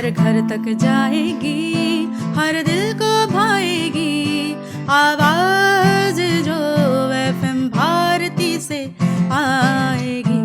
हर घर तक जाएगी, हर दिल को भाएगी आवाज जो एफएम भारती से आएगी।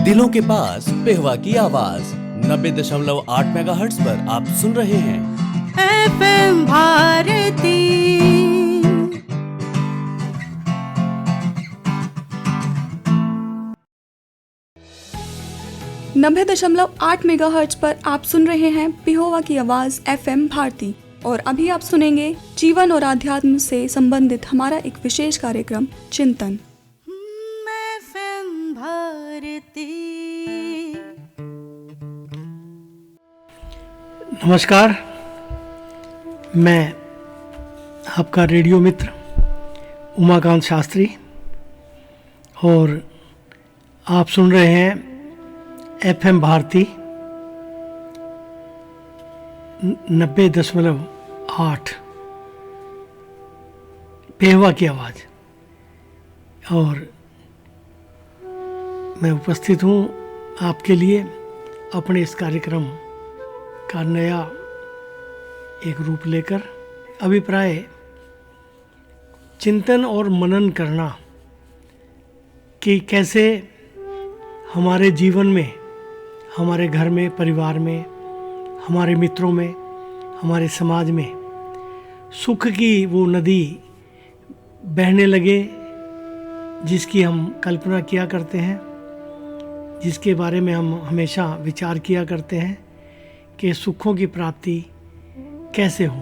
दिलों के पास पेहवा की आवाज 90.8 मेगाहर्ट्ज पर आप सुन रहे हैं एफएम भारती। 90.8 मेगाहर्ट्ज पर आप सुन रहे हैं पेहोवा की आवाज़ एफएम भारती। और अभी आप सुनेंगे जीवन और आध्यात्म से संबंधित हमारा एक विशेष कार्यक्रम चिंतन। एफएम भारती। नमस्कार, मैं आपका रेडियो मित्र उमाकांत शास्त्री और आप सुन रहे हैं एफएम भारती 90.8 पेहवा की आवाज़। और मैं उपस्थित हूँ आपके लिए अपने इस कार्यक्रम का नया एक रूप लेकर। अभिप्राय चिंतन और मनन करना कि कैसे हमारे जीवन में, हमारे घर में, परिवार में, हमारे मित्रों में, हमारे समाज में सुख की वो नदी बहने लगे जिसकी हम कल्पना किया करते हैं, जिसके बारे में हम हमेशा विचार किया करते हैं कि सुखों की प्राप्ति कैसे हो।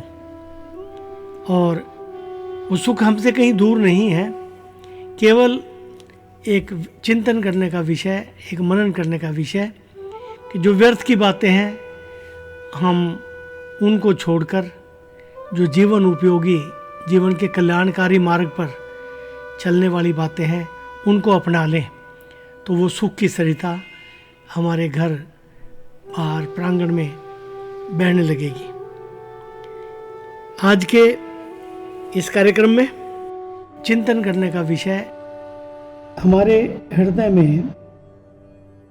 और वो सुख हमसे कहीं दूर नहीं है, केवल एक चिंतन करने का विषय, एक मनन करने का विषय कि जो व्यर्थ की बातें हैं हम उनको छोड़कर जो जीवन उपयोगी, जीवन के कल्याणकारी मार्ग पर चलने वाली बातें हैं उनको अपना लें, तो वो सुख की सरिता हमारे घर, बाहर, प्रांगण में बहने लगेगी। आज के इस कार्यक्रम में चिंतन करने का विषय, हमारे हृदय में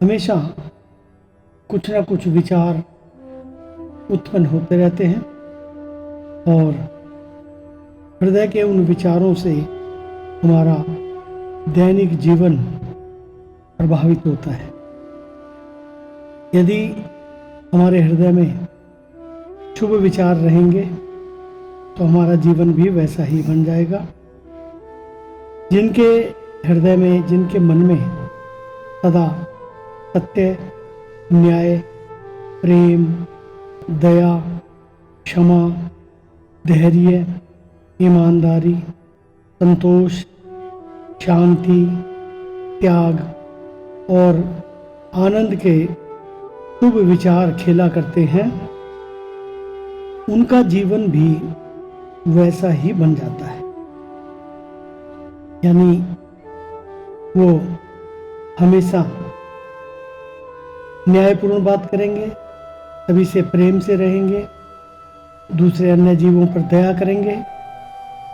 हमेशा कुछ ना कुछ विचार उत्पन्न होते रहते हैं और हृदय के उन विचारों से हमारा दैनिक जीवन प्रभावित होता है। यदि हमारे हृदय में शुभ विचार रहेंगे तो हमारा जीवन भी वैसा ही बन जाएगा। जिनके हृदय में, जिनके मन में सदा सत्य, न्याय, प्रेम, दया, क्षमा, धैर्य, ईमानदारी, संतोष, शांति, त्याग और आनंद के शुभ विचार खेला करते हैं, उनका जीवन भी वैसा ही बन जाता है। यानी वो हमेशा न्यायपूर्ण बात करेंगे, सभी से प्रेम से रहेंगे, दूसरे अन्य जीवों पर दया करेंगे,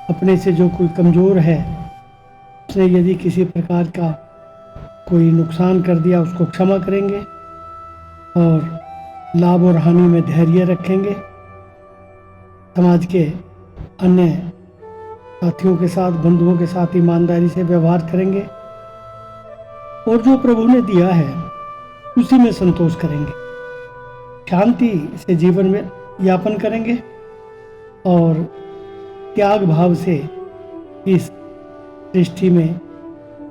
अपने से जो कोई कमज़ोर है उसने यदि किसी प्रकार का कोई नुकसान कर दिया उसको क्षमा करेंगे और लाभ और हानि में धैर्य रखेंगे। समाज के अन्य साथियों के साथ, बंधुओं के साथ ईमानदारी से व्यवहार करेंगे और जो प्रभु ने दिया है उसी में संतोष करेंगे, शांति से जीवन में यापन करेंगे और त्याग भाव से इस सृष्टि में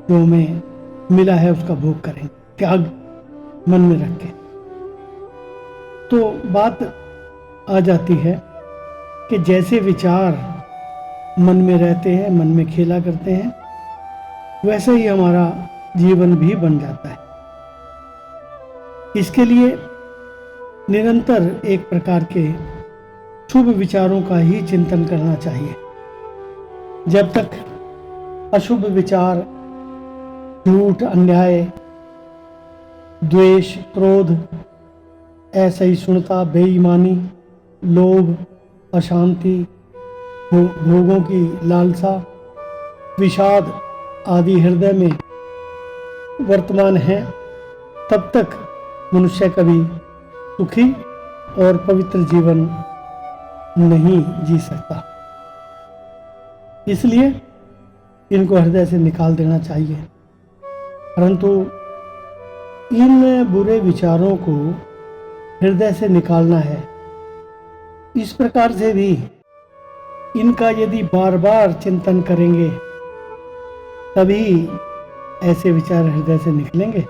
जो हमें मिला है उसका भोग करेंगे, त्याग मन में रख के। तो बात आ जाती है कि जैसे विचार मन में रहते हैं, मन में खेला करते हैं, वैसे ही हमारा जीवन भी बन जाता है। इसके लिए निरंतर एक प्रकार के शुभ विचारों का ही चिंतन करना चाहिए। जब तक अशुभ विचार, झूठ, अन्याय, द्वेष, क्रोध, असहिष्णुता, बेईमानी, लोभ, अशांति, भोगों की लालसा, विषाद आदि हृदय में वर्तमान है, तब तक मनुष्य कभी सुखी और पवित्र जीवन नहीं जी सकता। इसलिए इनको हृदय से निकाल देना चाहिए। परंतु इन बुरे विचारों को हृदय से निकालना है। इस प्रकार से भी इनका यदि बार बार चिंतन करेंगे तभी ऐसे विचार हृदय से निकलेंगे।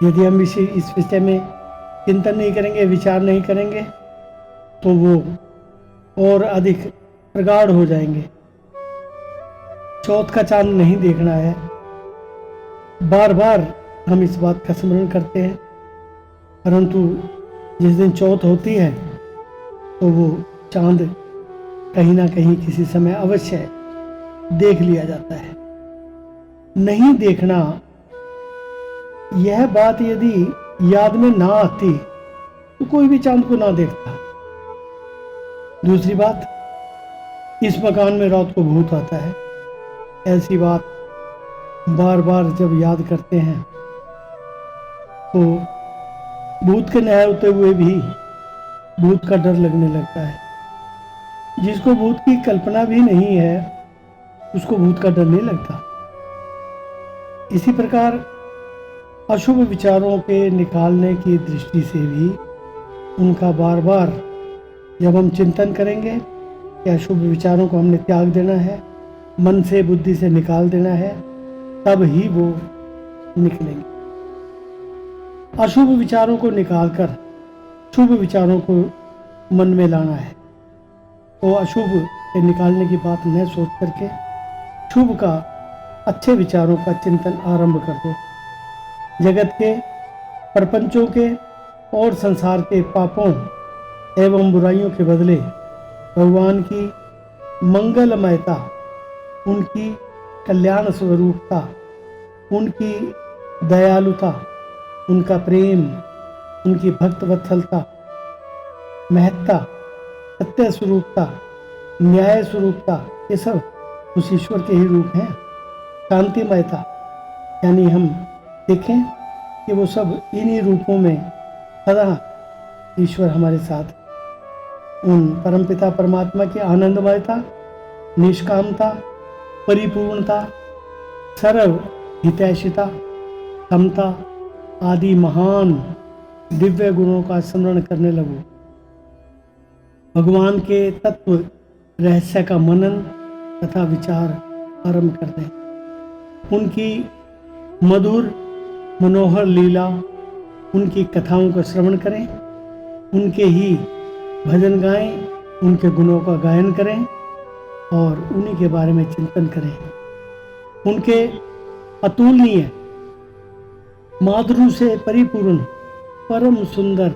यदि हम इस विषय में चिंतन नहीं करेंगे, विचार नहीं करेंगे, तो वो और अधिक प्रगाढ़ हो जाएंगे। चौथ का चांद नहीं देखना है। बार बार हम इस बात का स्मरण करते हैं, परंतु जिस दिन चौथ होती है तो वो चांद कहीं ना कहीं किसी समय अवश्य देख लिया जाता है। नहीं देखना, यह बात यदि याद में ना आती तो कोई भी चांद को ना देखता। दूसरी बात, इस मकान में रात को भूत आता है, ऐसी बात बार बार जब याद करते हैं तो भूत के न्याय होते हुए भी भूत का डर लगने लगता है। जिसको भूत की कल्पना भी नहीं है उसको भूत का डर नहीं लगता। इसी प्रकार अशुभ विचारों के निकालने की दृष्टि से भी उनका बार बार जब हम चिंतन करेंगे कि अशुभ विचारों को हमने त्याग देना है, मन से बुद्धि से निकाल देना है, तब ही वो निकलेंगे। अशुभ विचारों को निकालकर शुभ विचारों को मन में लाना है। तो अशुभ के निकालने की बात न सोच करके शुभ का, अच्छे विचारों का चिंतन आरंभ कर दो। जगत के, प्रपंचों के और संसार के पापों एवं बुराइयों के बदले भगवान की मंगलमयता, उनकी कल्याण स्वरूपता, उनकी दयालुता, उनका प्रेम, उनकी भक्त वत्सलता, महत्ता, सत्य स्वरूपता, न्याय स्वरूपता, ये सब उस ईश्वर के ही रूप हैं। शांतिमयता, यानी हम देखें कि वो सब इन्हीं रूपों में सदा ईश्वर हमारे साथ। उन परमपिता परमात्मा की आनंदमयता, निष्कामता, परिपूर्णता, सर्व हितैषिता, समता आदि महान दिव्य गुणों का स्मरण करने लगो। भगवान के तत्व रहस्य का मनन तथा विचार आरंभ कर दें। उनकी मधुर मनोहर लीला, उनकी कथाओं का श्रवण करें, उनके ही भजन गाएं, उनके गुणों का गायन करें और उन्हीं के बारे में चिंतन करें। उनके अतुलनीय, माधुर्य से परिपूर्ण, परम सुंदर,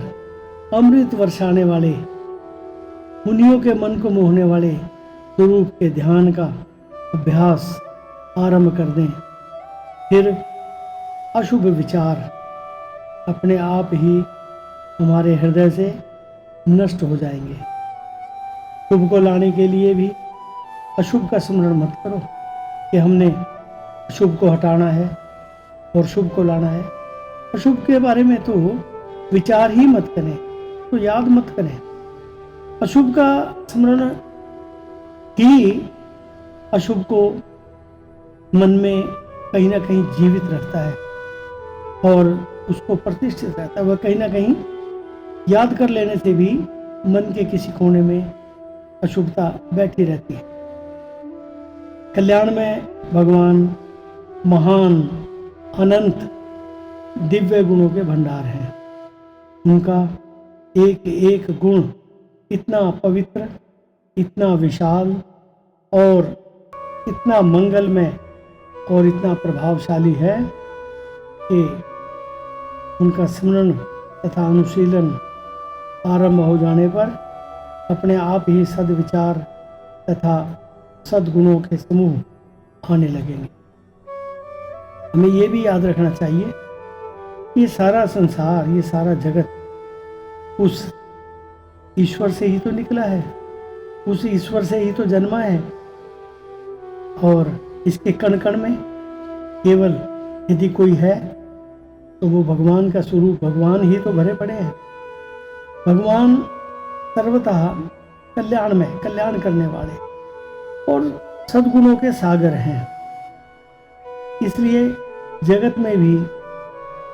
अमृत वर्षाने वाले, मुनियों के मन को मोहने वाले स्वरूप के ध्यान का अभ्यास आरंभ कर दें। फिर अशुभ विचार अपने आप ही हमारे हृदय से नष्ट हो जाएंगे। शुभ को लाने के लिए भी अशुभ का स्मरण मत करो कि हमने अशुभ को हटाना है और शुभ को लाना है। अशुभ के बारे में तो विचार ही मत करें, तो याद मत करें। अशुभ का स्मरण ही अशुभ को मन में कहीं ना कहीं जीवित रखता है और उसको प्रतिष्ठित रहता है। वह कहीं ना कहीं याद कर लेने से भी मन के किसी कोने में अशुभता बैठी रहती है। कल्याण में भगवान महान, अनंत दिव्य गुणों के भंडार हैं। उनका एक एक गुण इतना पवित्र, इतना विशाल और इतना मंगलमय और इतना प्रभावशाली है कि उनका स्मरण तथा अनुशीलन आरंभ हो जाने पर अपने आप ही सद्विचार तथा सद्गुणों के समूह आने लगेंगे। हमें ये भी याद रखना चाहिए, ये सारा संसार, ये सारा जगत उस ईश्वर से ही तो निकला है, उस ईश्वर से ही तो जन्मा है और इसके कण कण में केवल यदि कोई है तो वो भगवान का स्वरूप, भगवान ही तो भरे पड़े हैं। भगवान सर्वतः कल्याणमय, कल्याण करने वाले और सद्गुणों के सागर हैं। इसलिए जगत में भी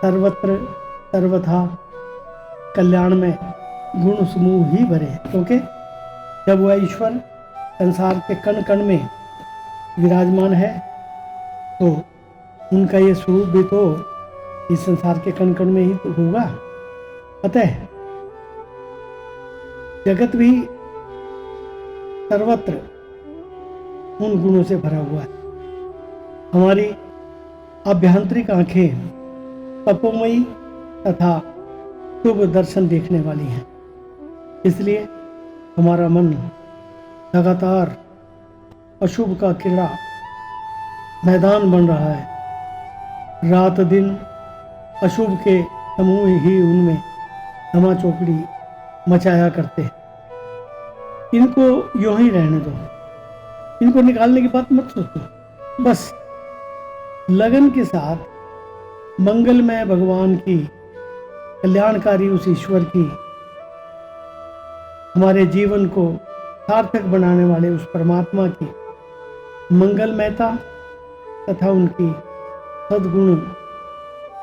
सर्वत्र सर्वथा कल्याणमय गुण समूह ही भरे हैं, क्योंकि जब वह ईश्वर संसार के कण कण में विराजमान है तो उनका ये स्वरूप भी तो इस संसार के कण कण में ही तो होगा। अतः जगत भी सर्वत्र उन गुणों से भरा हुआ है। हमारी आभ्यंतरिक आंखें तपोमयी तथा शुभ दर्शन देखने वाली हैं, इसलिए हमारा मन लगातार अशुभ का क्रीड़ा मैदान बन रहा है। रात दिन अशुभ के समूह ही उनमें धमा चौकड़ी मचाया करते हैं। इनको यूं ही रहने दो, इनको निकालने की बात मत सोचो। बस लगन के साथ मंगलमय भगवान की, कल्याणकारी उस ईश्वर की, हमारे जीवन को सार्थक बनाने वाले उस परमात्मा की मंगलमयता तथा उनकी सद्गुण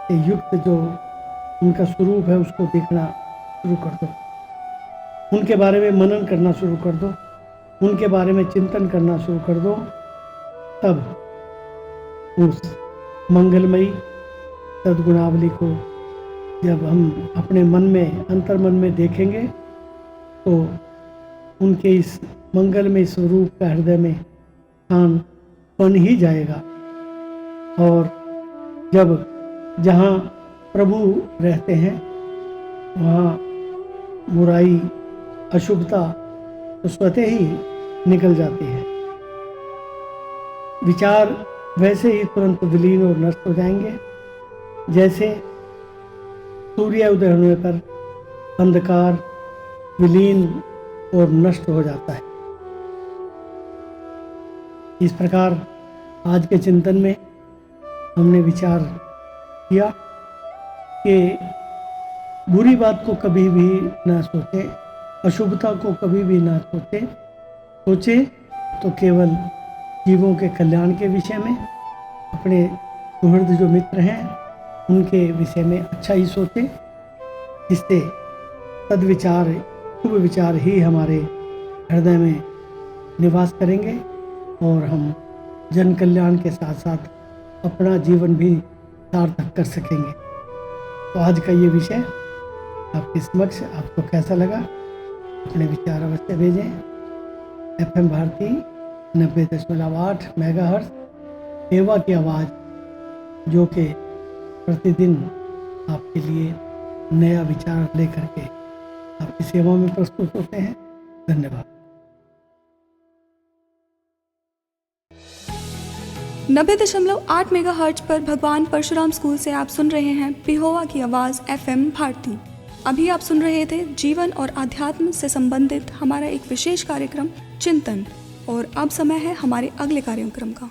से युक्त जो उनका स्वरूप है उसको देखना शुरू कर दो। उनके बारे में मनन करना शुरू कर दो, उनके बारे में चिंतन करना शुरू कर दो। तब उस मंगलमयी सद्गुणावली को जब हम अपने मन में, अंतर्मन में देखेंगे तो उनके इस मंगलमय स्वरूप का हृदय में स्थान बन ही जाएगा। और जब जहाँ प्रभु रहते हैं वहाँ बुराई, अशुभता तो स्वतः ही निकल जाती है। विचार वैसे ही तुरंत विलीन और नष्ट हो जाएंगे जैसे सूर्य उदय होने पर अंधकार विलीन और नष्ट हो जाता है। इस प्रकार आज के चिंतन में हमने विचार किया कि बुरी बात को कभी भी ना सोचे, अशुभता को कभी भी ना सोचे तो केवल जीवों के कल्याण के विषय में, अपने सुहृद जो मित्र हैं उनके विषय में अच्छा ही सोचे, जिससे सद्विचार, शुभ विचार ही हमारे हृदय में निवास करेंगे और हम जन कल्याण के साथ साथ अपना जीवन भी सार्थक कर सकेंगे। तो आज का ये विषय आपके समक्ष, आपको कैसा लगा अपने विचार अवश्य भेजें। FM भारती 90.8 मेगाहर्ट्ज सेवा की आवाज़, जो कि प्रतिदिन आपके लिए नया विचार लेकर के आपकी सेवा में प्रस्तुत होते हैं। धन्यवाद। 90.8 मेगाहर्ट्ज पर भगवान परशुराम स्कूल से आप सुन रहे हैं पिहोवा की आवाज़ FM भारती। अभी आप सुन रहे थे जीवन और आध्यात्म से संबंधित हमारा एक विशेष कार्यक्रम चिंतन, और अब समय है हमारे अगले कार्यक्रम का।